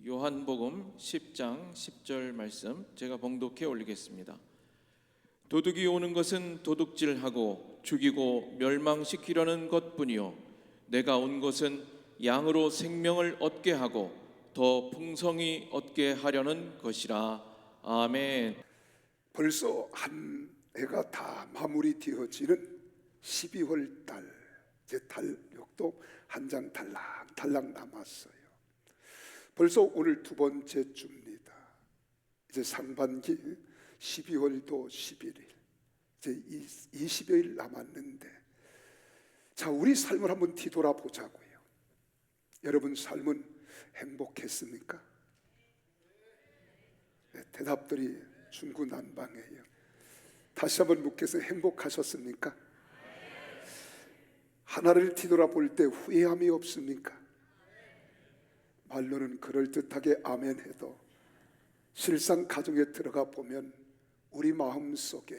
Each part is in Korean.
요한복음 10장 10절 말씀 제가 봉독해 올리겠습니다. 도둑이 오는 것은 도둑질하고 죽이고 멸망시키려는 것뿐이요 내가 온 것은 양으로 생명을 얻게 하고 더 풍성히 얻게 하려는 것이라. 아멘. 벌써 한 해가 다 마무리되어지는 12월 달, 제 달력도 한 장 달랑 남았어요. 벌써 오늘 두 번째 주입니다. 이제 상반기 12월도 11일, 이제 20여일 남았는데, 자, 우리 삶을 한번 뒤돌아보자고요. 여러분 삶은 행복했습니까? 네, 대답들이 중구난방이에요. 다시 한번 묻겠어요. 행복하셨습니까? 하나를 뒤돌아볼 때 후회함이 없습니까? 말로는 그럴듯하게 아멘 해도 실상 가정에 들어가 보면 우리 마음속에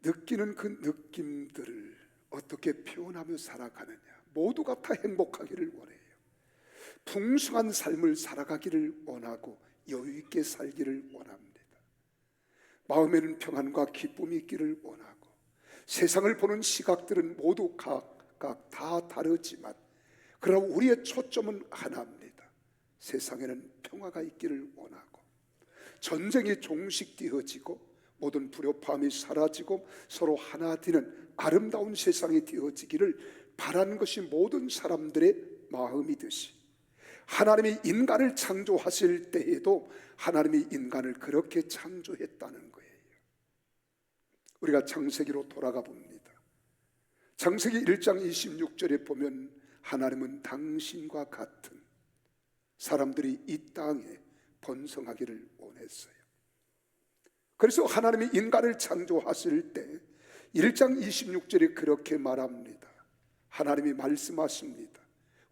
느끼는 그 느낌들을 어떻게 표현하며 살아가느냐, 모두가 다 행복하기를 원해요. 풍성한 삶을 살아가기를 원하고 여유 있게 살기를 원합니다. 마음에는 평안과 기쁨이 있기를 원하고, 세상을 보는 시각들은 모두 각각 다 다르지만 그러나 우리의 초점은 하나입니다. 세상에는 평화가 있기를 원하고, 전쟁이 종식되어지고 모든 불협화음이 사라지고 서로 하나 되는 아름다운 세상이 되어지기를 바라는 것이 모든 사람들의 마음이듯이, 하나님이 인간을 창조하실 때에도 하나님이 인간을 그렇게 창조했다는 거예요. 우리가 창세기로 돌아가 봅니다. 창세기 1장 26절에 보면 하나님은 당신과 같은 사람들이 이 땅에 번성하기를 원했어요. 그래서 하나님이 인간을 창조하실 때 1장 26절에 그렇게 말합니다. 하나님이 말씀하십니다.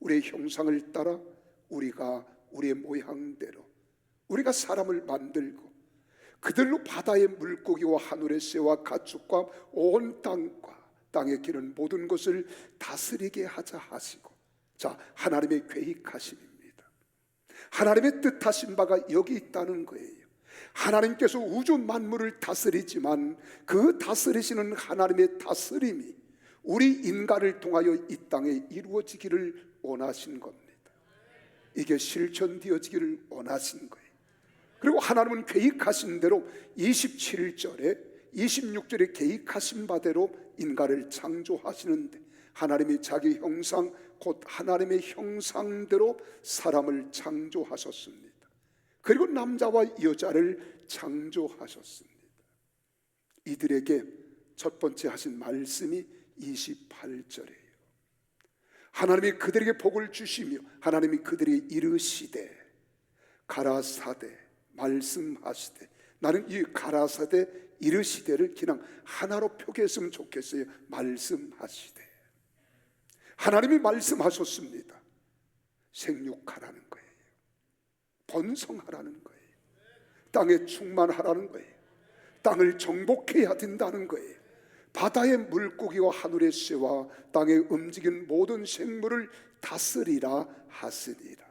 우리의 형상을 따라 우리가 우리의 모양대로 우리가 사람을 만들고 그들로 바다의 물고기와 하늘의 새와 가축과 온 땅에 기는 모든 것을 다스리게 하자 하시고, 자, 하나님의 계획하심입니다. 하나님의 뜻하신 바가 여기 있다는 거예요. 하나님께서 우주 만물을 다스리지만 그 다스리시는 하나님의 다스림이 우리 인간을 통하여 이 땅에 이루어지기를 원하신 겁니다. 이게 실천되어지기를 원하신 거예요. 그리고 하나님은 계획하신 대로 27절에 26절에 계획하신 바대로 인간을 창조하시는데, 하나님이 자기 형상 곧 하나님의 형상대로 사람을 창조하셨습니다. 그리고 남자와 여자를 창조하셨습니다. 이들에게 첫 번째 하신 말씀이 28절이에요. 하나님이 그들에게 복을 주시며 하나님이 그들에게 이르시되 가라사대 말씀하시되, 나는 이 가라사대 이르시되를 그냥 하나로 표기했으면 좋겠어요. 말씀하시되. 하나님이 말씀하셨습니다. 생육하라는 거예요. 번성하라는 거예요. 땅에 충만하라는 거예요. 땅을 정복해야 된다는 거예요. 바다의 물고기와 하늘의 새와 땅에 움직이는 모든 생물을 다스리라 하시니라.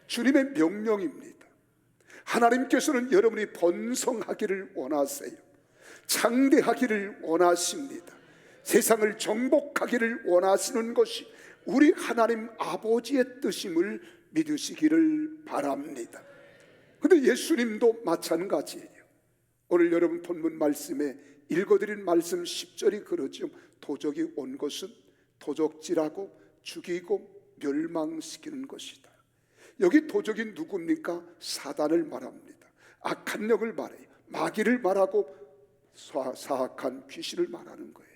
주님의 명령입니다. 하나님께서는 여러분이 번성하기를 원하세요. 창대하기를 원하십니다. 세상을 정복하기를 원하시는 것이 우리 하나님 아버지의 뜻임을 믿으시기를 바랍니다. 그런데 예수님도 마찬가지예요. 오늘 여러분 본문 말씀에 읽어드린 말씀 10절이 그러죠. 도적이 온 것은 도적질하고 죽이고 멸망시키는 것이다. 여기 도적이 누굽니까? 사단을 말합니다. 악한 영을 말해요. 마귀를 말하고 사악한 귀신을 말하는 거예요.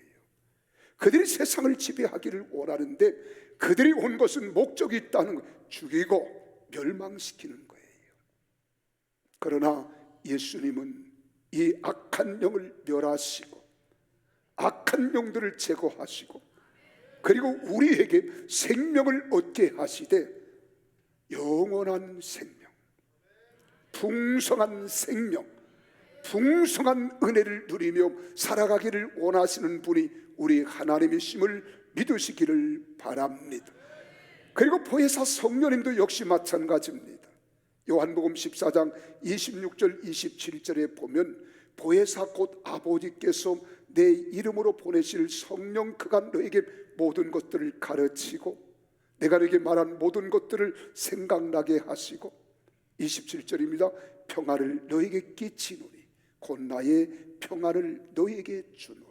그들이 세상을 지배하기를 원하는데 그들이 온 것은 목적이 있다는 거예요. 죽이고 멸망시키는 거예요. 그러나 예수님은 이 악한 영을 멸하시고 악한 영들을 제거하시고 그리고 우리에게 생명을 얻게 하시되 영원한 생명, 풍성한 생명, 풍성한 은혜를 누리며 살아가기를 원하시는 분이 우리 하나님이심을 믿으시기를 바랍니다. 그리고 보혜사 성령님도 역시 마찬가지입니다. 요한복음 14장 26절 27절에 보면 보혜사 곧 아버지께서 내 이름으로 보내실 성령 그가 너에게 모든 것들을 가르치고 내가 너에게 말한 모든 것들을 생각나게 하시고 27절입니다. 평화를 너에게 끼치노니 곧 나의 평화를 너에게 주노라.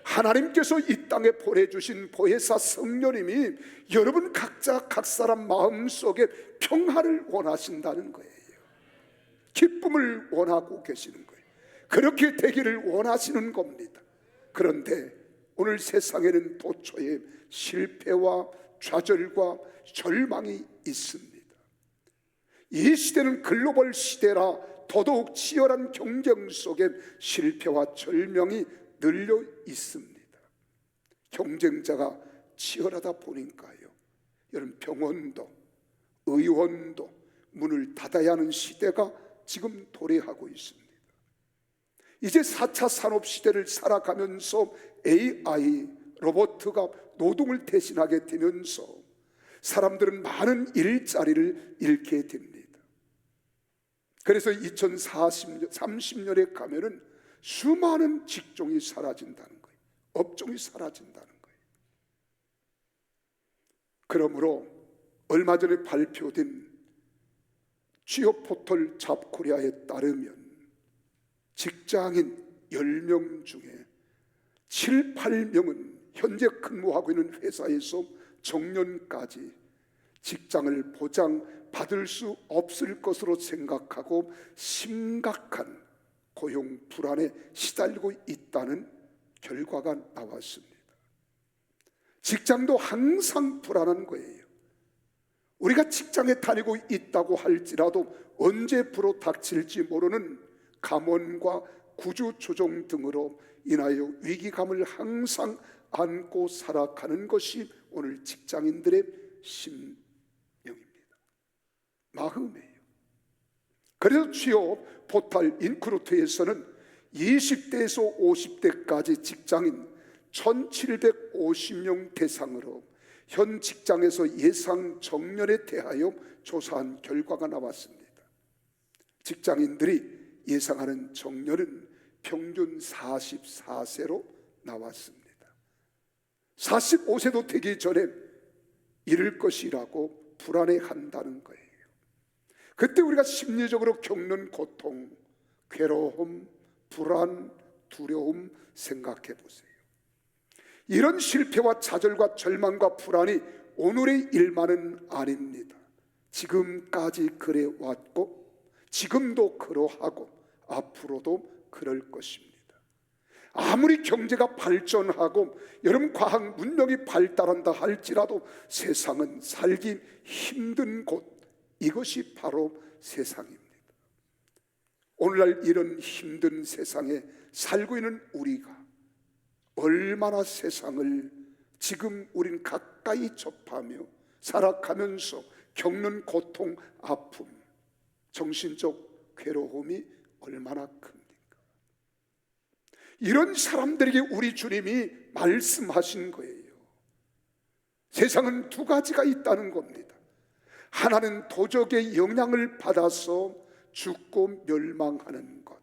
하나님께서 이 땅에 보내주신 보혜사 성령님이 여러분 각자 각 사람 마음속에 평화를 원하신다는 거예요. 기쁨을 원하고 계시는 거예요. 그렇게 되기를 원하시는 겁니다. 그런데 오늘 세상에는 도처에 실패와 좌절과 절망이 있습니다. 이 시대는 글로벌 시대라 더더욱 치열한 경쟁 속에 실패와 절망이 늘려 있습니다. 경쟁자가 치열하다 보니까요, 여러분 병원도 의원도 문을 닫아야 하는 시대가 지금 도래하고 있습니다. 이제 4차 산업시대를 살아가면서 AI, 로봇가 노동을 대신하게 되면서 사람들은 많은 일자리를 잃게 됩니다. 그래서 2030년에 가면은 수많은 직종이 사라진다는 거예요. 업종이 사라진다는 거예요. 그러므로 얼마 전에 발표된 취업 포털 잡코리아에 따르면 직장인 10명 중에 7, 8명은 현재 근무하고 있는 회사에서 정년까지 직장을 보장받을 수 없을 것으로 생각하고 심각한 고용 불안에 시달리고 있다는 결과가 나왔습니다. 직장도 항상 불안한 거예요. 우리가 직장에 다니고 있다고 할지라도 언제 불어닥칠지 모르는 감원과 구조조정 등으로 인하여 위기감을 항상 안고 살아가는 것이 오늘 직장인들의 심령입니다. 마음이에요. 그래서 취업 포털 인크루트에서는 20대에서 50대까지 직장인 1750명 대상으로 현 직장에서 예상 정년에 대하여 조사한 결과가 나왔습니다. 직장인들이 예상하는 정년은 평균 44세로 나왔습니다. 45세도 되기 전에 이를 것이라고 불안해한다는 거예요. 그때 우리가 심리적으로 겪는 고통, 괴로움, 불안, 두려움 생각해 보세요. 이런 실패와 좌절과 절망과 불안이 오늘의 일만은 아닙니다. 지금까지 그래 왔고 지금도 그러하고 앞으로도 그럴 것입니다. 아무리 경제가 발전하고 여러분 과학 문명이 발달한다 할지라도 세상은 살기 힘든 곳, 이것이 바로 세상입니다. 오늘날 이런 힘든 세상에 살고 있는 우리가 얼마나 세상을 지금 우린 가까이 접하며 살아가면서 겪는 고통, 아픔, 정신적 괴로움이 얼마나 큽니까? 이런 사람들에게 우리 주님이 말씀하신 거예요. 세상은 두 가지가 있다는 겁니다. 하나는 도적의 영향을 받아서 죽고 멸망하는 것,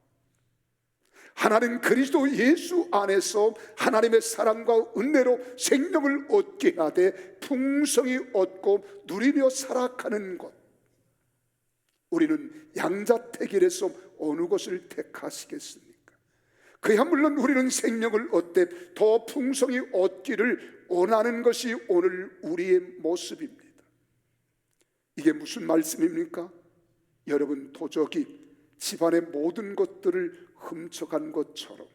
하나는 그리스도 예수 안에서 하나님의 사랑과 은혜로 생명을 얻게 하되 풍성히 얻고 누리며 살아가는 것. 우리는 양자택일에서 어느 것을 택하시겠습니까? 그야 물론 우리는 생명을 얻되 더 풍성히 얻기를 원하는 것이 오늘 우리의 모습입니다. 이게 무슨 말씀입니까? 여러분, 도적이 집안의 모든 것들을 훔쳐간 것처럼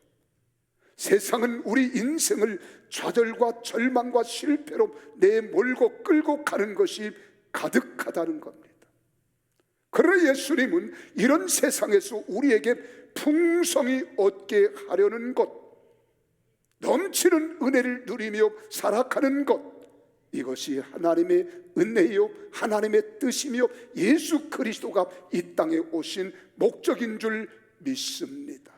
세상은 우리 인생을 좌절과 절망과 실패로 내몰고 끌고 가는 것이 가득하다는 겁니다. 그러나 예수님은 이런 세상에서 우리에게 풍성히 얻게 하려는 것, 넘치는 은혜를 누리며 살아가는 것, 이것이 하나님의 은혜요 하나님의 뜻이며 예수 그리스도가 이 땅에 오신 목적인 줄 믿습니다.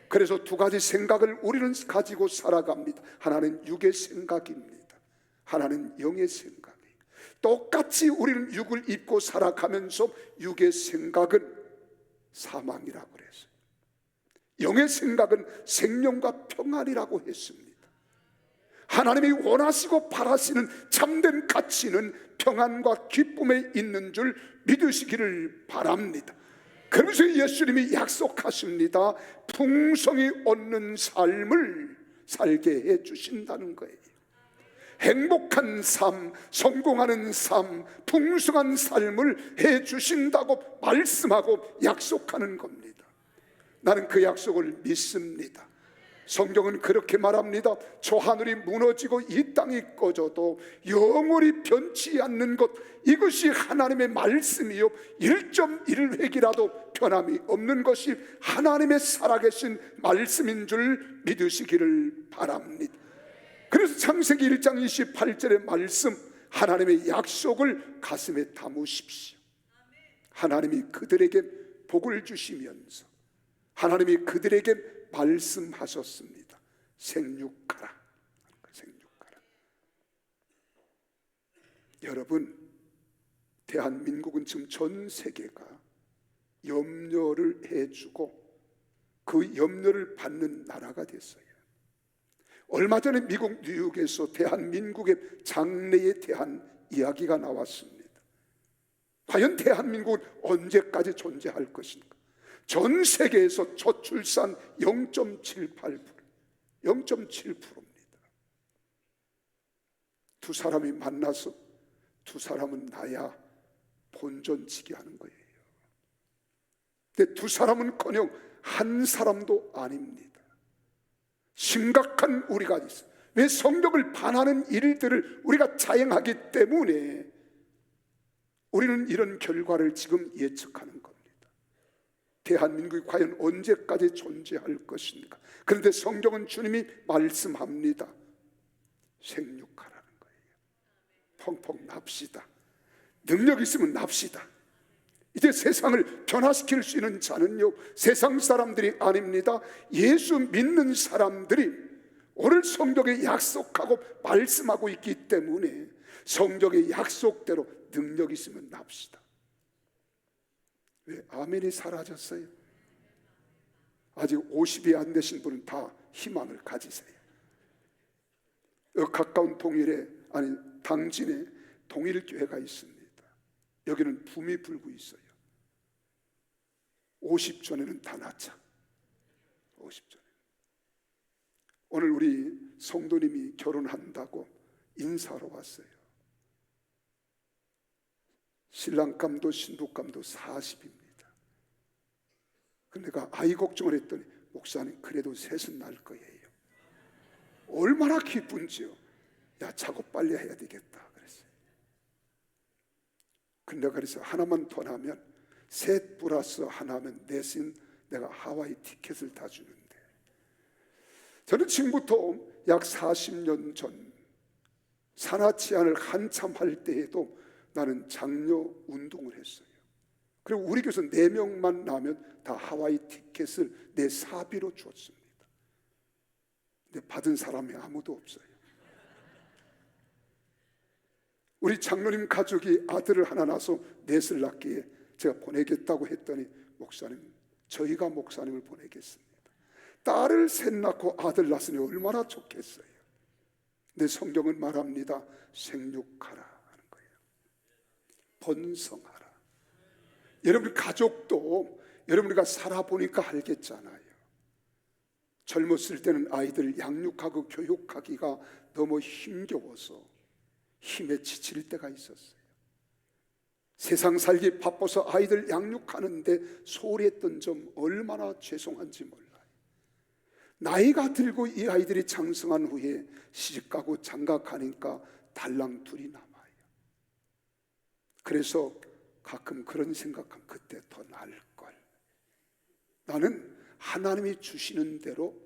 그래서 두 가지 생각을 우리는 가지고 살아갑니다. 하나는 육의 생각입니다. 하나는 영의 생각이에요. 똑같이 우리는 육을 입고 살아가면서 육의 생각은 사망이라고 그랬어요. 영의 생각은 생명과 평안이라고 했습니다. 하나님이 원하시고 바라시는 참된 가치는 평안과 기쁨에 있는 줄 믿으시기를 바랍니다. 그러면서 예수님이 약속하십니다. 풍성히 얻는 삶을 살게 해 주신다는 거예요. 행복한 삶, 성공하는 삶, 풍성한 삶을 해 주신다고 말씀하고 약속하는 겁니다. 나는 그 약속을 믿습니다. 성경은 그렇게 말합니다. 저 하늘이 무너지고 이 땅이 꺼져도 영원히 변치 않는 것, 이것이 하나님의 말씀이요 1.1획이라도 변함이 없는 것이 하나님의 살아계신 말씀인 줄 믿으시기를 바랍니다. 그래서 창세기 1장 28절의 말씀, 하나님의 약속을 가슴에 담으십시오. 하나님이 그들에게 복을 주시면서 하나님이 그들에게 말씀하셨습니다. 생육하라. 생육하라. 여러분, 대한민국은 지금 전 세계가 염려를 해주고 그 염려를 받는 나라가 됐어요. 얼마 전에 미국 뉴욕에서 대한민국의 장래에 대한 이야기가 나왔습니다. 과연 대한민국은 언제까지 존재할 것인가? 전 세계에서 저출산 0.78%입니다. 두 사람이 만나서 두 사람은 나야 본전치기 하는 거예요. 근데 두 사람은커녕 한 사람도 아닙니다. 심각한 우리가 있어요. 왜 성경을 반하는 일들을 우리가 자행하기 때문에 우리는 이런 결과를 지금 예측하는 겁니다. 대한민국이 과연 언제까지 존재할 것인가? 그런데 성경은 주님이 말씀합니다. 생육하라는 거예요. 펑펑 납시다. 능력 있으면 납시다. 이제 세상을 변화시킬 수 있는 자는요, 세상 사람들이 아닙니다. 예수 믿는 사람들이 오늘 성경에 약속하고 말씀하고 있기 때문에 성경의 약속대로 능력 있으면 납시다. 왜 아멘이 사라졌어요? 아직 50이 안 되신 분은 다 희망을 가지세요. 가까운 동일에, 아니 당진에 동일교회가 있습니다. 여기는 붐이 불고 있어요. 50전에는 다 낳자. 50전에. 오늘 우리 성도님이 결혼한다고 인사하러 왔어요. 신랑감도 신부감도 40입니다. 근데 내가 아이 걱정을 했더니 목사님 그래도 셋은 낳을 거예요. 얼마나 기쁜지요. 야, 작업 빨리 해야 되겠다 그랬어요. 근데 그래서 하나만 더 나면 셋 플러스 하나면 넷인 내가 하와이 티켓을 다 주는데, 저는 지금부터 약 40년 전 산하치안을 한참 할 때에도 나는 장려 운동을 했어요. 그리고 우리 교회에서 4명만 나면 다 하와이 티켓을 내 사비로 줬습니다. 근데 받은 사람이 아무도 없어요. 우리 장로님 가족이 아들을 하나 낳아서 넷을 낳기에 제가 보내겠다고 했더니 목사님, 저희가 목사님을 보내겠습니다. 딸을 셋 낳고 아들 낳으니 얼마나 좋겠어요. 내 성경은 말합니다. 생육하라 하는 거예요. 번성하라. 여러분 가족도 여러분과 살아보니까 알겠잖아요. 젊었을 때는 아이들 양육하고 교육하기가 너무 힘겨워서 힘에 지칠 때가 있었어요. 세상 살기 바빠서 아이들 양육하는데 소홀히 했던 점 얼마나 죄송한지 몰라요. 나이가 들고 이 아이들이 장성한 후에 시집가고 장가가니까 달랑 둘이 남아요. 그래서 가끔 그런 생각하면 그때 더 나을걸. 나는 하나님이 주시는 대로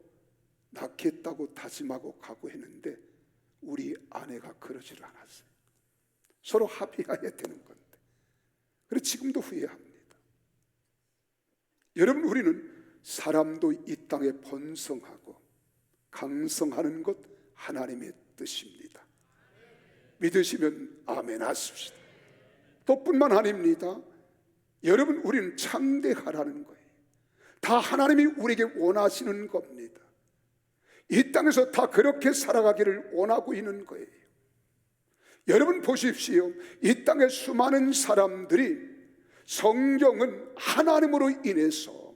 낳겠다고 다짐하고 각오했는데 우리 아내가 그러질 않았어요. 서로 합의해야 되는 건데. 그래서 지금도 후회합니다. 여러분, 우리는 사람도 이 땅에 번성하고 강성하는 것 하나님의 뜻입니다. 믿으시면 아멘 하십시다. 또 뿐만 아닙니다. 여러분, 우리는 창대하라는 거예요. 다 하나님이 우리에게 원하시는 겁니다. 이 땅에서 다 그렇게 살아가기를 원하고 있는 거예요. 여러분 보십시오. 이 땅의 수많은 사람들이 성경은 하나님으로 인해서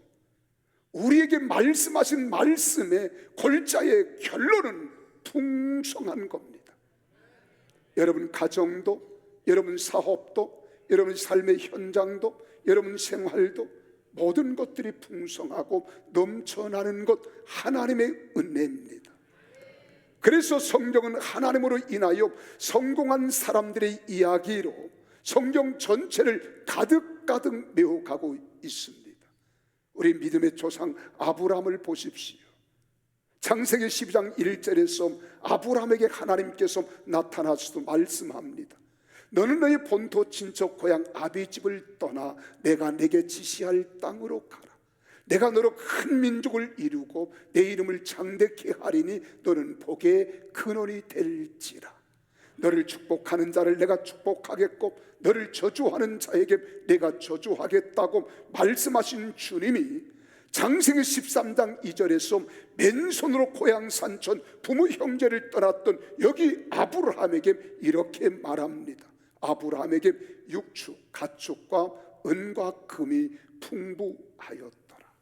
우리에게 말씀하신 말씀의 골자의 결론은 풍성한 겁니다. 여러분 가정도, 여러분 사업도, 여러분 삶의 현장도, 여러분 생활도 모든 것들이 풍성하고 넘쳐나는 것 하나님의 은혜입니다. 그래서 성경은 하나님으로 인하여 성공한 사람들의 이야기로 성경 전체를 가득가득 메워가고 있습니다. 우리 믿음의 조상 아브라함을 보십시오. 창세기 12장 1절에서 아브라함에게 하나님께서 나타나셔서 말씀합니다. 너는 너의 본토 친척 고향 아비집을 떠나 내가 내게 지시할 땅으로 가라. 내가 너로 큰 민족을 이루고 내 이름을 창대케 하리니 너는 복의 근원이 될지라. 너를 축복하는 자를 내가 축복하겠고 너를 저주하는 자에게 내가 저주하겠다고 말씀하신 주님이 창세기 13장 2절에서 맨손으로 고향 산촌 부모 형제를 떠났던 여기 아브라함에게 이렇게 말합니다. 아브라함에게 육축, 가축과 은과 금이 풍부하였더라.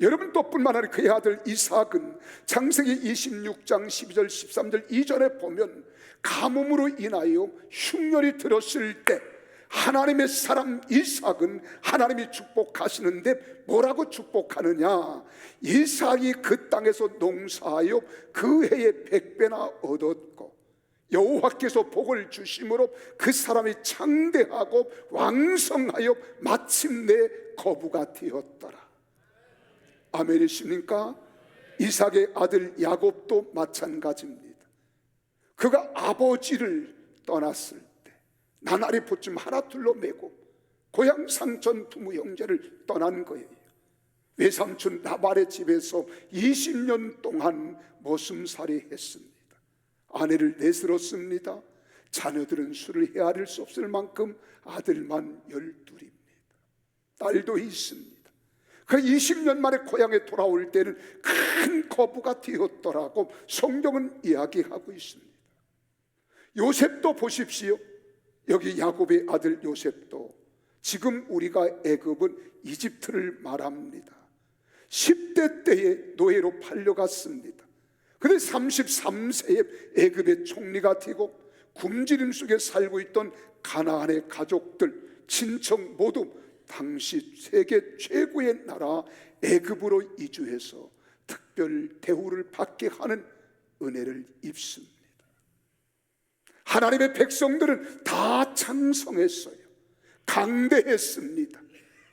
여러분 또 뿐만 아니라 그의 아들 이삭은 창세기 26장 12절 13절 이전에 보면 가뭄으로 인하여 흉년이 들었을 때 하나님의 사람 이삭은 하나님이 축복하시는데 뭐라고 축복하느냐? 이삭이 그 땅에서 농사하여 그 해에 100배나 얻었고 여호와께서 복을 주심으로 그 사람이 창대하고 왕성하여 마침내 거부가 되었더라. 아멘이십니까? 이삭의 아들 야곱도 마찬가지입니다. 그가 아버지를 떠났을 때 나날이 보쯤 하나 둘러 매고 고향 상천 부모 형제를 떠난 거예요. 외삼촌 나발의 집에서 20년 동안 머슴살이 했습니다. 아내를 내슬었습니다. 자녀들은 술을 헤아릴 수 없을 만큼 아들만 12입니다. 딸도 있습니다. 그 20년 만에 고향에 돌아올 때는 큰 거부가 되었더라고 성경은 이야기하고 있습니다. 요셉도 보십시오. 여기 야곱의 아들 요셉도 지금 우리가 애굽은 이집트를 말합니다. 10대 때에 노예로 팔려갔습니다. 그런데 33세에 애굽의 총리가 되고 굶주림 속에 살고 있던 가나안의 가족들, 친척 모두 당시 세계 최고의 나라 애굽으로 이주해서 특별 대우를 받게 하는 은혜를 입습니다. 하나님의 백성들은 다 창성했어요. 강대했습니다.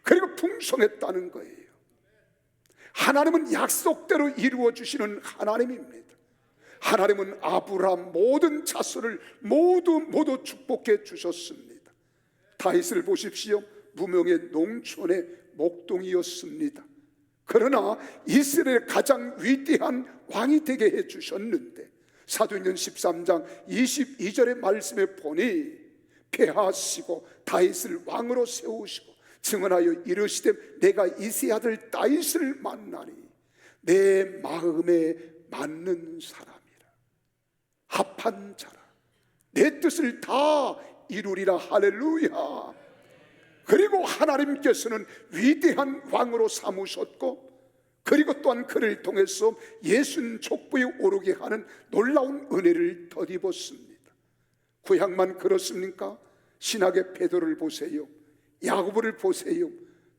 그리고 풍성했다는 거예요. 하나님은 약속대로 이루어 주시는 하나님입니다. 하나님은 아브라함 모든 자손을 모두 축복해 주셨습니다. 다윗을 보십시오. 무명의 농촌의 목동이었습니다. 그러나 이스라엘의 가장 위대한 왕이 되게 해주셨는데 사도행전 13장 22절의 말씀에 보니 폐하시고 다윗을 왕으로 세우시고 증언하여 이르시되 내가 이새의 아들 다윗을 만나니 내 마음에 맞는 사람이라 합한 자라 내 뜻을 다 이루리라. 할렐루야. 그리고 하나님께서는 위대한 왕으로 삼으셨고 그리고 또한 그를 통해서 예순 족보에 오르게 하는 놀라운 은혜를 덧입었습니다. 구약만 그렇습니까? 신약의 베드로를 보세요. 야고보를 보세요.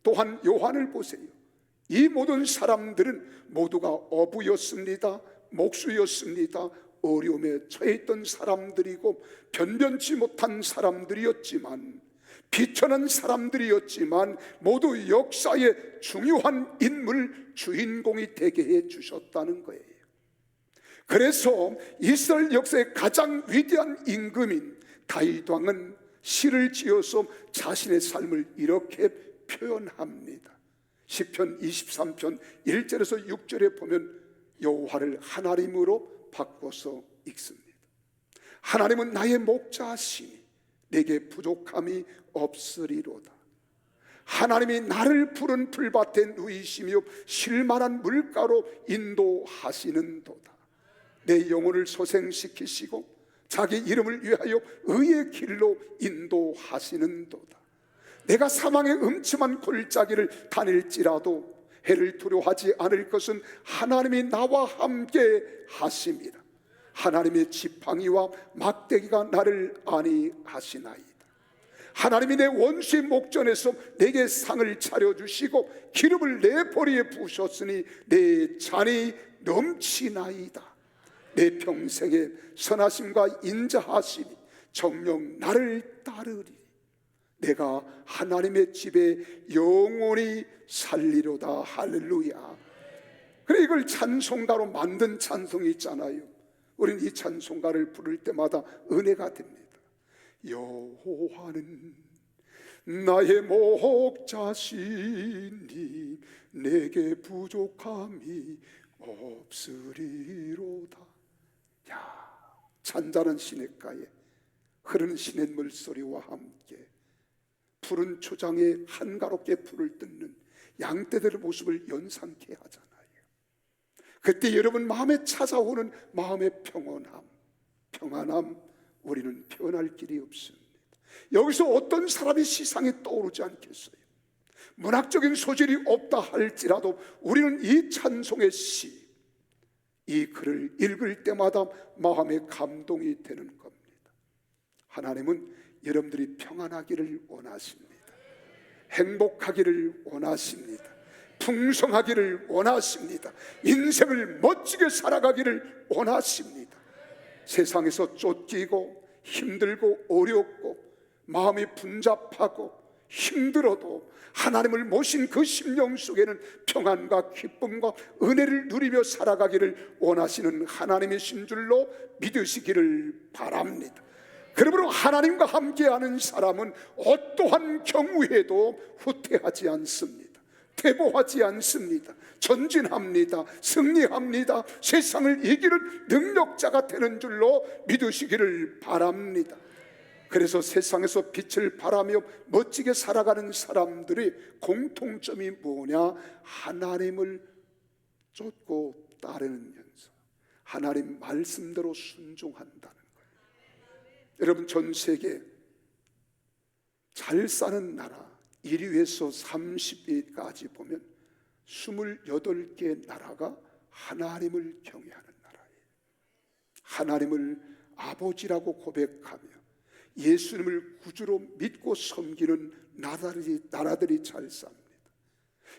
또한 요한을 보세요. 이 모든 사람들은 모두가 어부였습니다. 목수였습니다. 어려움에 처해있던 사람들이고 변변치 못한 사람들이었지만 비천한 사람들이었지만 모두 역사의 중요한 인물 주인공이 되게 해주셨다는 거예요. 그래서 이스라엘 역사의 가장 위대한 임금인 다윗 왕은 시를 지어서 자신의 삶을 이렇게 표현합니다. 시편 23편 1절에서 6절에 보면 여호와를 하나님으로 바꿔서 읽습니다. 하나님은 나의 목자시니 내게 부족함이 없으리로다. 하나님이 나를 푸른 풀밭에 누이시며 쉴만한 물가로 인도하시는도다. 내 영혼을 소생시키시고 자기 이름을 위하여 의의 길로 인도하시는도다. 내가 사망의 음침한 골짜기를 다닐지라도 해를 두려워하지 않을 것은 하나님이 나와 함께 하심이라. 하나님의 지팡이와 막대기가 나를 안위하시나이다. 하나님이 내 원수의 목전에서 내게 상을 차려주시고 기름을 내 머리에 부으셨으니 내 잔이 넘치나이다. 내 평생에 선하심과 인자하심이 정녕 나를 따르리. 내가 하나님의 집에 영원히 살리로다. 할렐루야. 그래, 이걸 찬송가로 만든 찬송이 있잖아요. 우리는 이 찬송가를 부를 때마다 은혜가 됩니다. 여호와는 나의 목자시니 내게 부족함이 없으리로다. 야, 잔잔한 시냇가에 흐르는 시냇물 소리와 함께 푸른 초장에 한가롭게 풀을 뜯는 양떼들의 모습을 연상케 하잖아요. 그때 여러분 마음에 찾아오는 마음의 평안함, 우리는 표현할 길이 없습니다. 여기서 어떤 사람이 시상에 떠오르지 않겠어요? 문학적인 소질이 없다 할지라도 우리는 이 찬송의 시, 이 글을 읽을 때마다 마음의 감동이 되는 겁니다. 하나님은 여러분들이 평안하기를 원하십니다. 행복하기를 원하십니다. 풍성하기를 원하십니다. 인생을 멋지게 살아가기를 원하십니다. 세상에서 쫓기고 힘들고 어렵고 마음이 분잡하고 힘들어도 하나님을 모신 그 심령 속에는 평안과 기쁨과 은혜를 누리며 살아가기를 원하시는 하나님이신 줄로 믿으시기를 바랍니다. 그러므로 하나님과 함께하는 사람은 어떠한 경우에도 후퇴하지 않습니다. 퇴보하지 않습니다. 전진합니다. 승리합니다. 세상을 이기는 능력자가 되는 줄로 믿으시기를 바랍니다. 그래서 세상에서 빛을 발하며 멋지게 살아가는 사람들의 공통점이 뭐냐? 하나님을 쫓고 따르는 연습, 하나님 말씀대로 순종한다는 거예요. 여러분, 전 세계 잘 사는 나라 1위에서 30위까지 보면 28개 나라가 하나님을 경외하는 나라예요. 하나님을 아버지라고 고백하며 예수님을 구주로 믿고 섬기는 나라들이 잘 삽니다.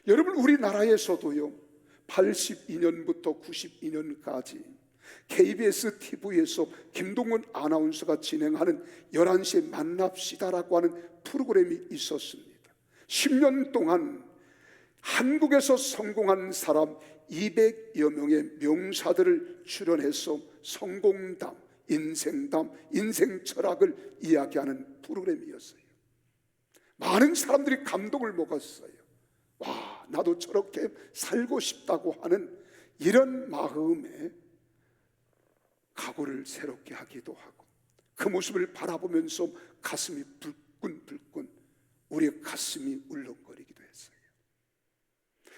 여러분, 우리나라에서도요 82년부터 92년까지 KBS TV에서 김동건 아나운서가 진행하는 11시에 만납시다라고 하는 프로그램이 있었습니다. 10년 동안 한국에서 성공한 사람 200여 명의 명사들을 출연해서 성공담, 인생담, 인생 철학을 이야기하는 프로그램이었어요. 많은 사람들이 감동을 먹었어요. 와, 나도 저렇게 살고 싶다고 하는 이런 마음에 각오를 새롭게 하기도 하고, 그 모습을 바라보면서 가슴이 불끈불끈, 우리의 가슴이 울렁거리기도 했어요.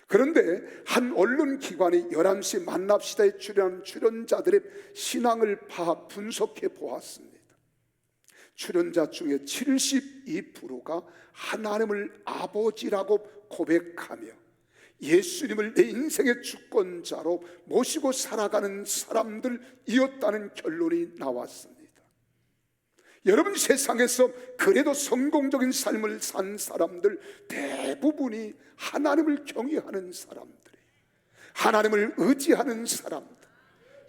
그런데 한 언론기관이 11시 만납시다에 출연한 출연자들의 신앙을 분석해 보았습니다. 출연자 중에 72%가 하나님을 아버지라고 고백하며 예수님을 내 인생의 주권자로 모시고 살아가는 사람들이었다는 결론이 나왔습니다. 여러분, 세상에서 그래도 성공적인 삶을 산 사람들 대부분이 하나님을 경외하는 사람들이에요. 하나님을 의지하는 사람들.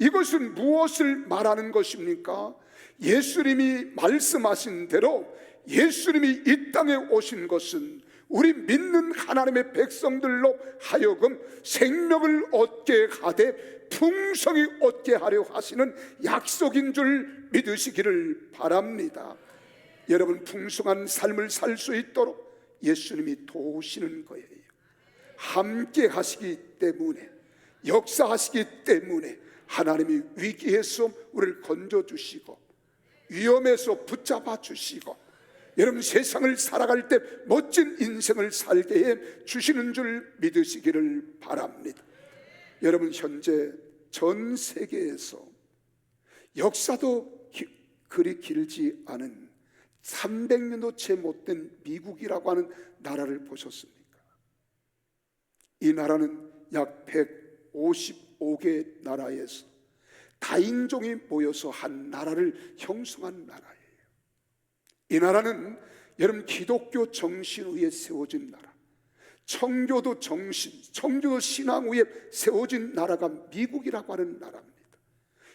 이것은 무엇을 말하는 것입니까? 예수님이 말씀하신 대로 예수님이 이 땅에 오신 것은 우리 믿는 하나님의 백성들로 하여금 생명을 얻게 하되 풍성히 얻게 하려 하시는 약속인 줄 믿으시기를 바랍니다. 여러분, 풍성한 삶을 살 수 있도록 예수님이 도우시는 거예요. 함께 하시기 때문에, 역사하시기 때문에 하나님이 위기에서 우리를 건져주시고 위험에서 붙잡아 주시고 여러분 세상을 살아갈 때 멋진 인생을 살게 해 주시는 줄 믿으시기를 바랍니다. 여러분 현재 전 세계에서 역사도 그리 길지 않은 300년도 채 못된 미국이라고 하는 나라를 보셨습니까? 이 나라는 약 155개 나라에서 다인종이 모여서 한 나라를 형성한 나라예요. 이 나라는 여러분 기독교 정신 위에 세워진 나라, 청교도 신앙 위에 세워진 나라가 미국이라고 하는 나라입니다.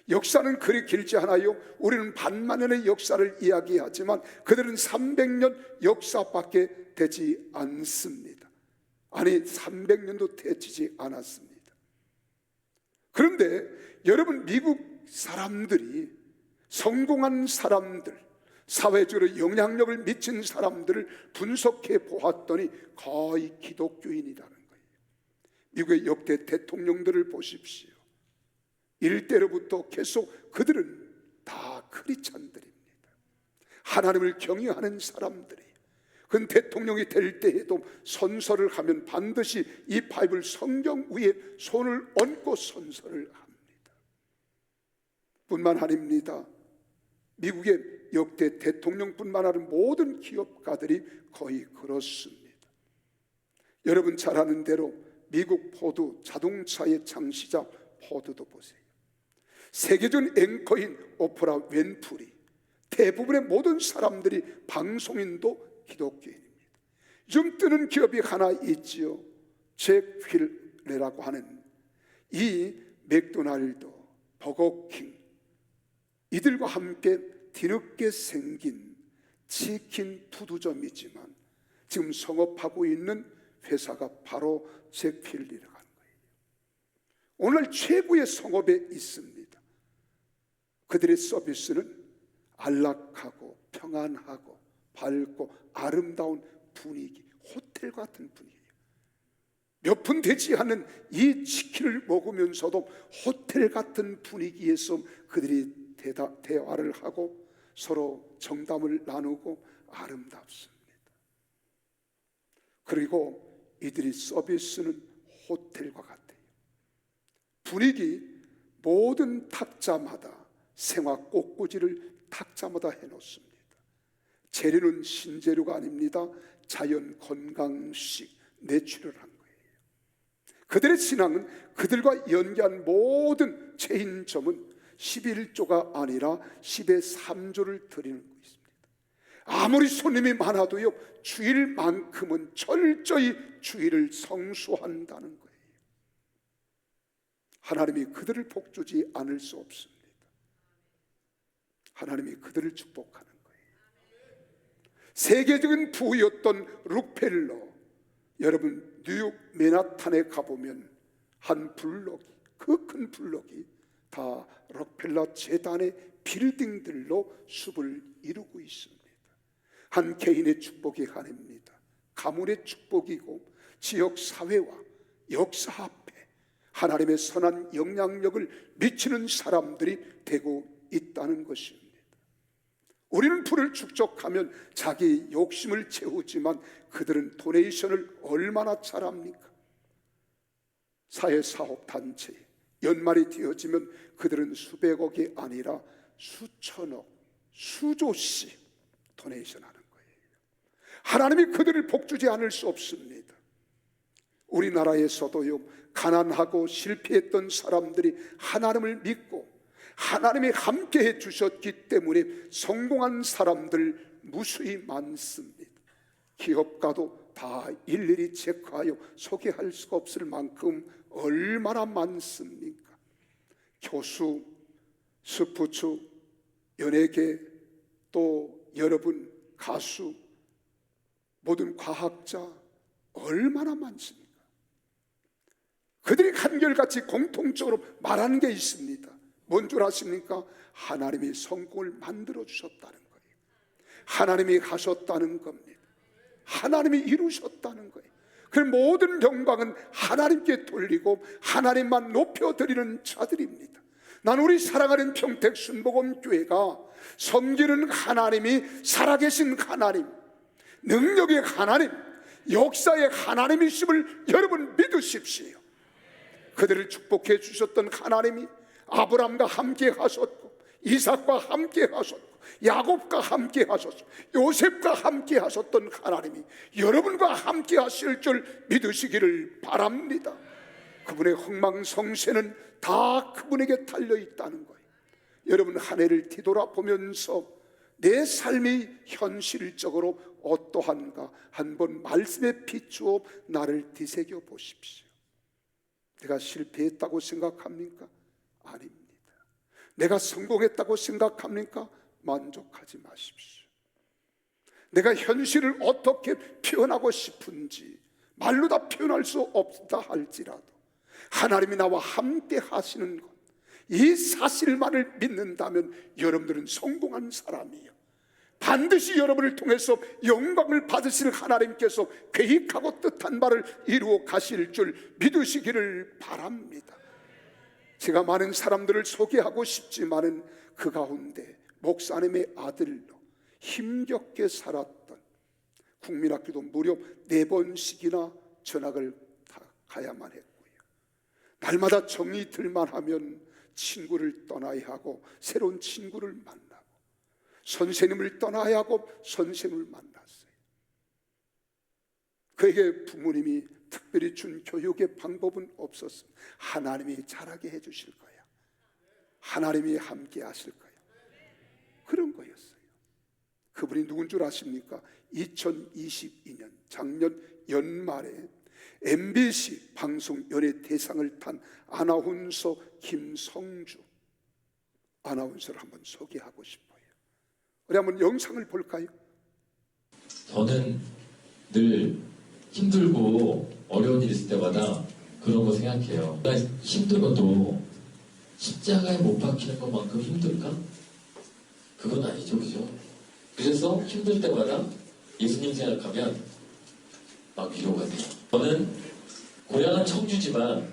역사는 그리 길지 않아요. 우리는 반만년의 역사를 이야기하지만 그들은 300년 역사밖에 되지 않습니다. 아니 300년도 되지 않았습니다. 그런데 여러분 미국 사람들이 성공한 사람들, 사회적으로 영향력을 미친 사람들을 분석해 보았더니 거의 기독교인이라는 거예요. 미국의 역대 대통령들을 보십시오. 일대로부터 계속 그들은 다 크리스찬들입니다. 하나님을 경외하는 사람들이. 그 대통령이 될 때에도 선서를 하면 반드시 이 바이블 성경 위에 손을 얹고 선서를 합니다. 뿐만 아닙니다. 미국의 역대 대통령뿐만 아니라 모든 기업가들이 거의 그렇습니다. 여러분 잘 아는 대로 미국 포드 자동차의 창시자 포드도 보세요. 세계적인 앵커인 오프라 윈프리, 대부분의 모든 사람들이 방송인도 기독교인입니다. 요즘 뜨는 기업이 하나 있지요. 잭 휠레라고 하는 이 맥도날드, 버거킹 이들과 함께 뒤늦게 생긴 치킨 푸드점이지만 지금 성업하고 있는 회사가 바로 잭 휠레라고 하는 거예요. 오늘 최고의 성업에 있습니다. 그들의 서비스는 안락하고 평안하고 밝고 아름다운 분위기, 호텔 같은 분위기예요. 몇 분 되지 않은 이 치킨을 먹으면서도 호텔 같은 분위기에서 그들이 대화를 하고 서로 정담을 나누고 아름답습니다. 그리고 이들이 서비스는 호텔과 같아요. 분위기 모든 탁자마다 생화 꽃꽂이를 탁자마다 해놓습니다. 재료는 신재료가 아닙니다. 자연 건강식 내추럴한 거예요. 그들의 신앙은 그들과 연계한 모든 체인점은 11조가 아니라 10의 3조를 드리는 거 있습니다. 아무리 손님이 많아도요 주일만큼은 철저히 주일을 성수한다는 거예요. 하나님이 그들을 복주지 않을 수 없습니다. 하나님이 그들을 축복하는 거예요. 세계적인 부였던 록펠러, 여러분 뉴욕 맨하탄에 가보면 한 블록이, 그 큰 블록이 다 록펠러 재단의 빌딩들로 숲을 이루고 있습니다. 한 개인의 축복이 아닙니다. 가문의 축복이고 지역 사회와 역사 앞에 하나님의 선한 영향력을 미치는 사람들이 되고 있다는 것입니다. 우리는 부를 축적하면 자기 욕심을 채우지만 그들은 도네이션을 얼마나 잘합니까? 사회사업단체 연말이 되어지면 그들은 수백억이 아니라 수천억, 수조씩 도네이션 하는 거예요. 하나님이 그들을 복주지 않을 수 없습니다. 우리나라에서도요 가난하고 실패했던 사람들이 하나님을 믿고 하나님이 함께해 주셨기 때문에 성공한 사람들 무수히 많습니다. 기업가도 다 일일이 체크하여 소개할 수가 없을 만큼 얼마나 많습니까? 교수, 스포츠, 연예계, 또 여러분 가수, 모든 과학자 얼마나 많습니까? 그들이 한결같이 공통적으로 말하는 게 있습니다. 뭔 줄 아십니까? 하나님이 성공을 만들어 주셨다는 거예요. 하나님이 하셨다는 겁니다. 하나님이 이루셨다는 거예요. 그 모든 영광은 하나님께 돌리고 하나님만 높여드리는 자들입니다. 난 우리 사랑하는 평택 순복음교회가 섬기는 하나님이 살아계신 하나님, 능력의 하나님, 역사의 하나님이심을 여러분 믿으십시오. 그들을 축복해 주셨던 하나님이 아브람과 함께 하셨고, 이삭과 함께 하셨고, 야곱과 함께 하셨고, 요셉과 함께 하셨던 하나님이 여러분과 함께 하실 줄 믿으시기를 바랍니다. 그분의 흥망성쇠는 다 그분에게 달려 있다는 거예요. 여러분, 한 해를 뒤돌아보면서 내 삶이 현실적으로 어떠한가 한번 말씀에 비추어 나를 뒤새겨 보십시오. 내가 실패했다고 생각합니까? 아닙니다. 내가 성공했다고 생각합니까? 만족하지 마십시오. 내가 현실을 어떻게 표현하고 싶은지 말로 다 표현할 수 없다 할지라도 하나님이 나와 함께 하시는 것, 이 사실만을 믿는다면 여러분들은 성공한 사람이에요. 반드시 여러분을 통해서 영광을 받으실 하나님께서 계획하고 뜻한 바를 이루어 가실 줄 믿으시기를 바랍니다. 제가 많은 사람들을 소개하고 싶지만은 그 가운데 목사님의 아들로 힘겹게 살았던, 국민학교도 무려 4번씩이나 전학을 가야만 했고요. 날마다 정이 들만 하면 친구를 떠나야 하고 새로운 친구를 만나고, 선생님을 떠나야 하고 선생님을 만났어요. 그에게 부모님이 특별히 준 교육의 방법은 없었습니다. 하나님이 잘하게 해주실 거야, 하나님이 함께 하실 거야, 그런 거였어요. 그분이 누군 줄 아십니까? 2022년 작년 연말에 MBC 방송연예 대상을 탄 아나운서 김성주 아나운서를 한번 소개하고 싶어요. 우리 한번 영상을 볼까요? 저는 늘 힘들고 어려운 일 있을 때마다 그런 거 생각해요. 내가 힘들어도 십자가에 못 박히는 것만큼 힘들까? 그건 아니죠, 그죠? 그래서 힘들 때마다 예수님 생각하면 막 위로가 돼요. 저는 고향은 청주지만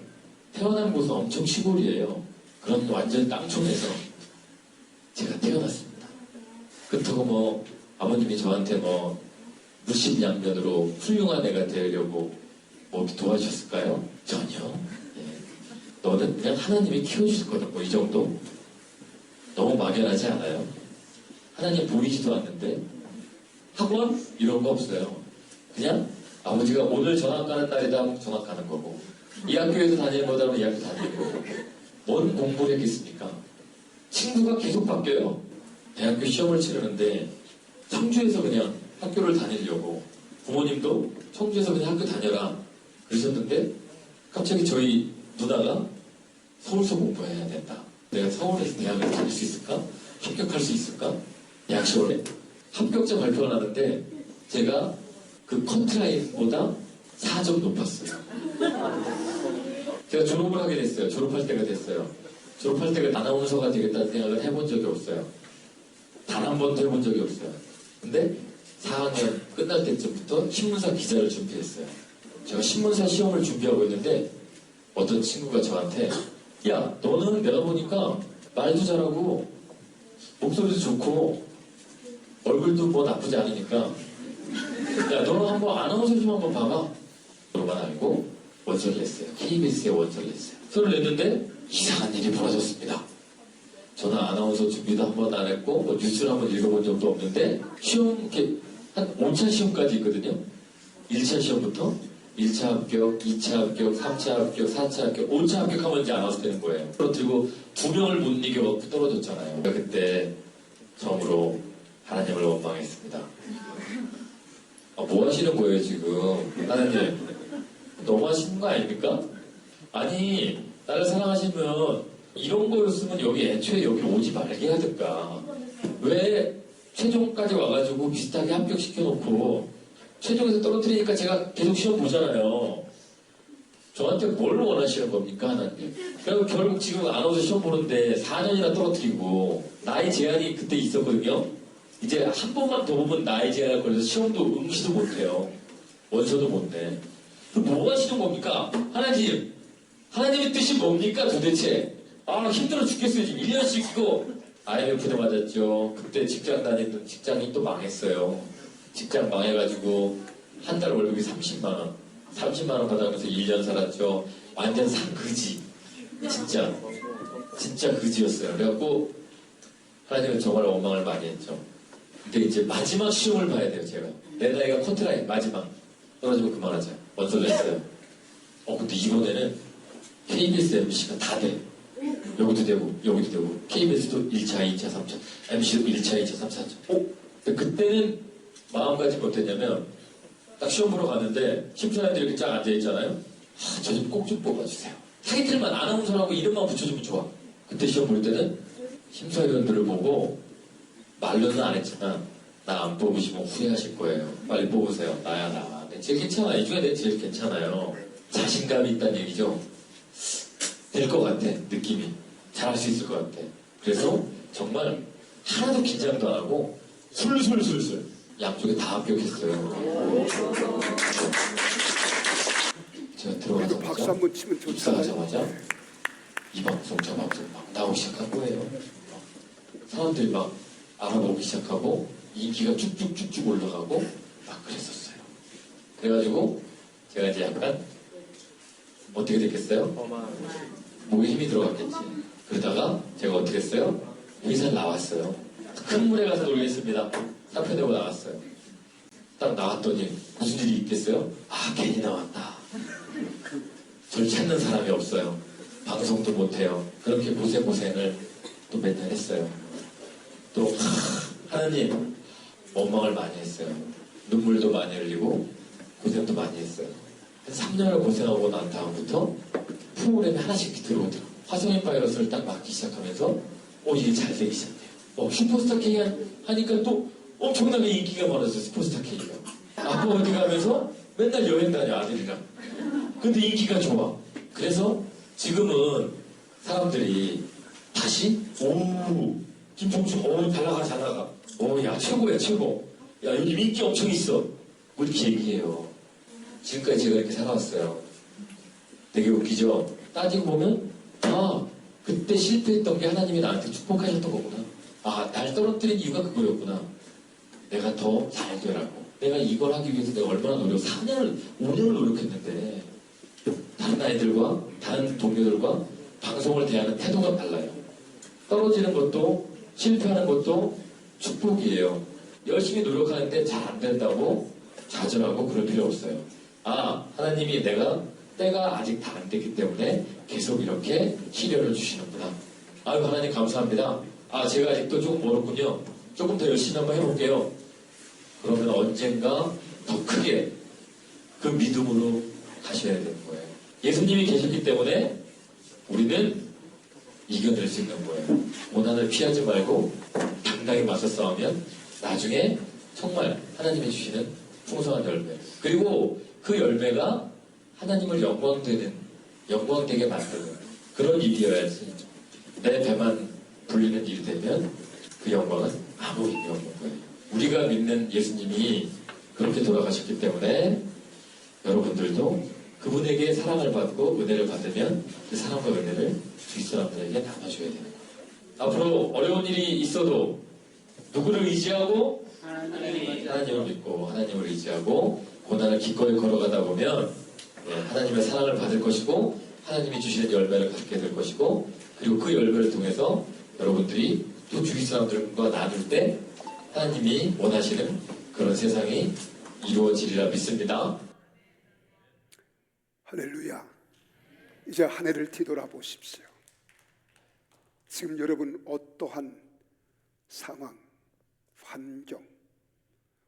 태어난 곳은 엄청 시골이에요. 그런 완전 땅촌에서 제가 태어났습니다. 그렇다고 뭐 아버님이 저한테 뭐 물심양면으로 훌륭한 애가 되려고 뭐 도와주셨을까요? 전혀. 예. 너는 그냥 하나님이 키워주실 거다, 뭐 이 정도. 너무 막연하지 않아요? 하나님 보이지도 않는데 학원 이런 거 없어요. 그냥 아버지가 오늘 전학 가는 날이다 하면 전학 가는 거고, 이 학교에서 다니는 거다 하면 이 학교 다니는 거고, 뭔 공부를 했겠습니까? 친구가 계속 바뀌어요. 대학교 시험을 치르는데 청주에서 그냥 학교를 다니려고, 부모님도 청주에서 그냥 학교 다녀라 그러셨는데 갑자기 저희 누나가 서울서 공부해야 된다. 내가 서울에서 대학을 다닐 수 있을까? 합격할 수 있을까? 대학 시험에 합격자 발표가 나는데 제가 그 컨트라인보다 4점 높았어요. 제가 졸업을 하게 됐어요. 졸업할 때가 됐어요. 졸업할 때가 아나운서가 되겠다는 생각을 해본 적이 없어요. 단 한 번도 해본 적이 없어요. 근데 4학년 끝날 때쯤부터 신문사 기자를 준비했어요. 제가 신문사 시험을 준비하고 있는데 어떤 친구가 저한테, 야, 너는 내가 보니까 말도 잘하고 목소리도 좋고 얼굴도 뭐 나쁘지 않으니까 야, 너는 한번 아나운서 시험 한번 봐봐. 그러고만 알고 원서를 냈어요. KBS에 원서를 냈어요. 서를 냈는데 이상한 일이 벌어졌습니다. 저는 아나운서 준비도 한 번 안 했고 뭐 뉴스를 한번 읽어본 적도 없는데 시험 이렇게 한 5차 시험까지 있거든요. 1차 시험부터 1차 합격, 2차 합격, 3차 합격, 4차 합격, 5차 합격하면 이제 아나운서 되는 거예요. 그리고 2명을 못 이겨 떨어졌잖아요. 그때 처음으로 하나님을 원망했습니다. 뭐 하시는 거예요 지금? 하나님 너무 하시는 거 아닙니까? 아니 나를 사랑하시면 이런 거였으면 여기 애초에 여기 오지 말게 하든가, 왜 최종까지 와가지고 비슷하게 합격시켜놓고 최종에서 떨어뜨리니까 제가 계속 시험 보잖아요. 저한테 뭘 원하시는 겁니까 하나님? 그리고 결국 지금 아나운서 시험 보는데 4년이나 떨어뜨리고, 나이 제한이 그때 있었거든요. 이제 한 번만 더 보면 나이 제한을 걸려서 시험도 응시도 못해요. 원서도 못 내. 그럼 뭐 하시는 겁니까? 하나님, 하나님의 뜻이 뭡니까 도대체? 아, 힘들어 죽겠어요. 지금 1년씩 그거 IMF도 맞았죠. 그때 직장 다니던 직장이 또 망했어요. 직장 망해가지고 한 달 월급이 30만 원. 30만 원 받아가면서 1년 살았죠. 완전 상그지. 진짜 그지였어요. 그래갖고 하나님은 정말 원망을 많이 했죠. 근데 이제 마지막 시험을 봐야 돼요, 제가. 내 나이가 커트라인 마지막. 떨어지면 그만하자. 원서냈어요. 근데 이번에는 KBS MC가 다 돼. 여기도 되고, KBS도 1차, 2차, 3차, MC도 1차, 2차, 3차, 4차. 근데 그때는 마음가짐 어땠냐면, 딱 시험 보러 갔는데, 심사위원들이 이렇게 쫙 앉아있잖아요. 저 좀 꼭 좀 뽑아주세요. 타이틀만 아나운서라고 이름만 붙여주면 좋아. 그때 시험 볼 때는 심사위원들을 보고, 말로는 안 했지만, 나 안 뽑으시면 후회하실 거예요. 빨리 뽑으세요. 나야, 나. 제일 괜찮아. 이 중에 내가 제일 괜찮아요. 자신감이 있다는 얘기죠. 될 것 같아, 느낌이. 잘할 수 있을 것 같아. 그래서 정말 하나도 긴장도 안 하고 술술술술 양쪽에 다 합격했어요. 제가 그래도 박수 들어가자마자 한번 치면 좋잖아요. 입사하자마자 이 방송 저 방송 막 나오기 시작한 거예요. 사람들이 막 알아보기 시작하고 인기가 쭉쭉쭉쭉 올라가고 막 그랬었어요. 그래가지고 제가 이제 약간 어떻게 됐겠어요? 목에 힘이 들어갔겠지. 그러다가 제가 어떻게 했어요? 회사를 나왔어요. 큰 물에 가서 놀겠습니다. 사표 내고 나갔어요. 딱 나왔더니 무슨 일이 있겠어요? 아, 괜히 나왔다. 저를 찾는 사람이 없어요. 방송도 못해요. 그렇게 고생을 또 맨날 했어요. 또 하나님 원망을 많이 했어요. 눈물도 많이 흘리고 고생도 많이 했어요. 3년을 고생하고 난 다음부터 프로그램이 하나씩 들어오더라고요. 화성인 바이러스를 딱 맞기 시작하면서 이게 잘 되기 시작해요. 슈퍼스타 K 하니까 또 엄청나게 인기가 많았어요. 슈퍼스타 K가. 아빠 어디 가면서 맨날 여행 다녀, 아들이랑. 근데 인기가 좋아. 그래서 지금은 사람들이 다시 김종수 잘 나가. 야, 최고야, 최고. 야, 요즘 인기 엄청 있어. 뭐 이렇게 얘기해요. 지금까지 제가 이렇게 살아왔어요. 되게 웃기죠? 따지고 보면, 그때 실패했던 게 하나님이 나한테 축복하셨던 거구나. 날 떨어뜨린 이유가 그거였구나. 내가 더 잘 되라고. 내가 이걸 하기 위해서 내가 얼마나 4년을, 5년을 노력했는데, 다른 아이들과, 다른 동료들과 방송을 대하는 태도가 달라요. 떨어지는 것도, 실패하는 것도 축복이에요. 열심히 노력하는데 잘 안 된다고 좌절하고 그럴 필요 없어요. 하나님이 때가 아직 다 안 됐기 때문에 계속 이렇게 시련을 주시는구나. 하나님 감사합니다. 제가 아직도 조금 멀었군요. 조금 더 열심히 한번 해볼게요. 그러면 언젠가 더 크게 그 믿음으로 가셔야 되는 거예요. 예수님이 계셨기 때문에 우리는 이겨낼 수 있는 거예요. 고난을 피하지 말고 당당히 맞서 싸우면 나중에 정말 하나님이 주시는 풍성한 열매. 그리고 그 열매가 하나님을 영광되게 만드는 그런 일이어야지. 내 배만 불리는 일이 되면 그 영광은 아무 의미 없는 거예요. 우리가 믿는 예수님이 그렇게 돌아가셨기 때문에 여러분들도 그분에게 사랑을 받고 은혜를 받으면 그 사랑과 은혜를 주위 사람들에게 나눠줘야 되는 거예요. 앞으로 어려운 일이 있어도 누구를 의지하고? 하나님을 믿고 하나님을 의지하고 고난을 기꺼이 걸어가다 보면 하나님의 사랑을 받을 것이고 하나님이 주시는 열매를 갖게 될 것이고 그리고 그 열매를 통해서 여러분들이 또 주위 사람들과 나눌 때 하나님이 원하시는 그런 세상이 이루어지리라 믿습니다. 할렐루야. 이제 한 해를 뒤돌아보십시오. 지금 여러분 어떠한 상황, 환경,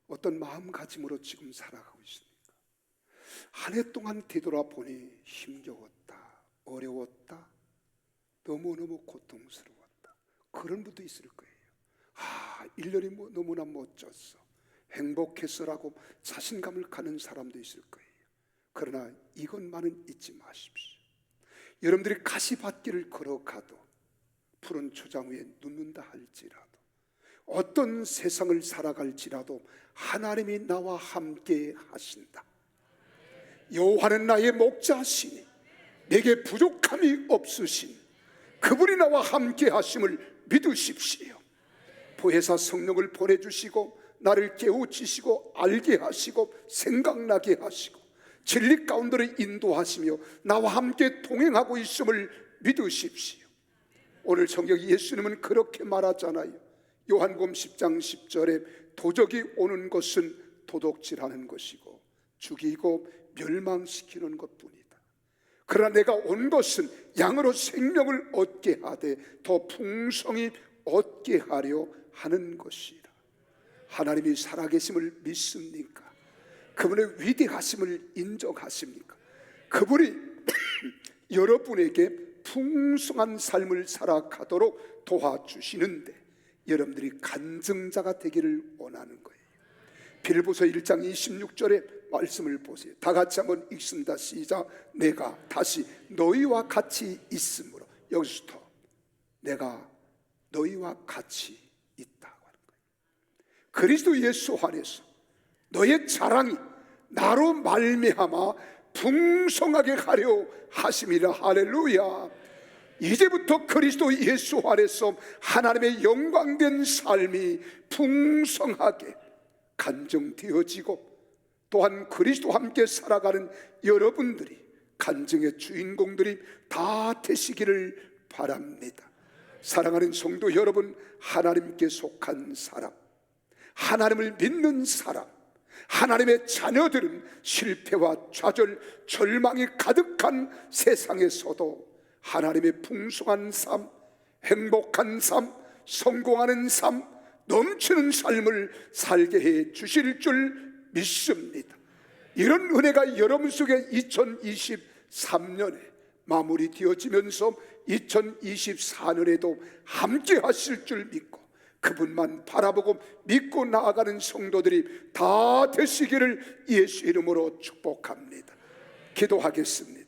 어떤 마음가짐으로 지금 살아가고 있습니까? 한 해 동안 뒤돌아보니 힘겨웠다, 어려웠다, 너무너무 고통스러웠다. 그런 분도 있을 거예요. 1년이 너무나 멋졌어, 행복했어라고 자신감을 갖는 사람도 있을 거예요. 그러나 이것만은 잊지 마십시오. 여러분들이 가시밭길을 걸어가도 푸른 초장 위에 눕는다 할지라도 어떤 세상을 살아갈지라도 하나님이 나와 함께 하신다. 여호와는 나의 목자시니 내게 부족함이 없으신 그분이 나와 함께 하심을 믿으십시오. 보혜사 성령을 보내주시고 나를 깨우치시고 알게 하시고 생각나게 하시고 진리 가운데로 인도하시며 나와 함께 동행하고 있음을 믿으십시오. 오늘 성경에 예수님은 그렇게 말하잖아요. 요한복음 10장 10절에 도적이 오는 것은 도둑질하는 것이고 죽이고 멸망시키는 것뿐이다. 그러나 내가 온 것은 양으로 생명을 얻게 하되 더 풍성히 얻게 하려 하는 것이라. 하나님이 살아계심을 믿습니까? 그분의 위대하심을 인정하십니까? 그분이 여러분에게 풍성한 삶을 살아가도록 도와주시는데 여러분들이 간증자가 되기를 원하는 거예요. 빌보서 1장 26절의 말씀을 보세요. 다 같이 한번 읽습니다. 시작. 내가 다시 너희와 같이 있으므로, 여기서부터 내가 너희와 같이 있다고 하는 거예요. 그리스도 예수 안에서 너의 자랑이 나로 말미암아 풍성하게 가려 하심이라. 할렐루야. 이제부터 그리스도 예수 안에서 하나님의 영광된 삶이 풍성하게 간증되어지고 또한 그리스도와 함께 살아가는 여러분들이 간증의 주인공들이 다 되시기를 바랍니다. 사랑하는 성도 여러분, 하나님께 속한 사람, 하나님을 믿는 사람, 하나님의 자녀들은 실패와 좌절, 절망이 가득한 세상에서도 하나님의 풍성한 삶, 행복한 삶, 성공하는 삶, 넘치는 삶을 살게 해 주실 줄 믿습니다. 이런 은혜가 여러분 속에 2023년에 마무리 되어지면서 2024년에도 함께 하실 줄 믿고 그분만 바라보고 믿고 나아가는 성도들이 다 되시기를 예수 이름으로 축복합니다. 기도하겠습니다.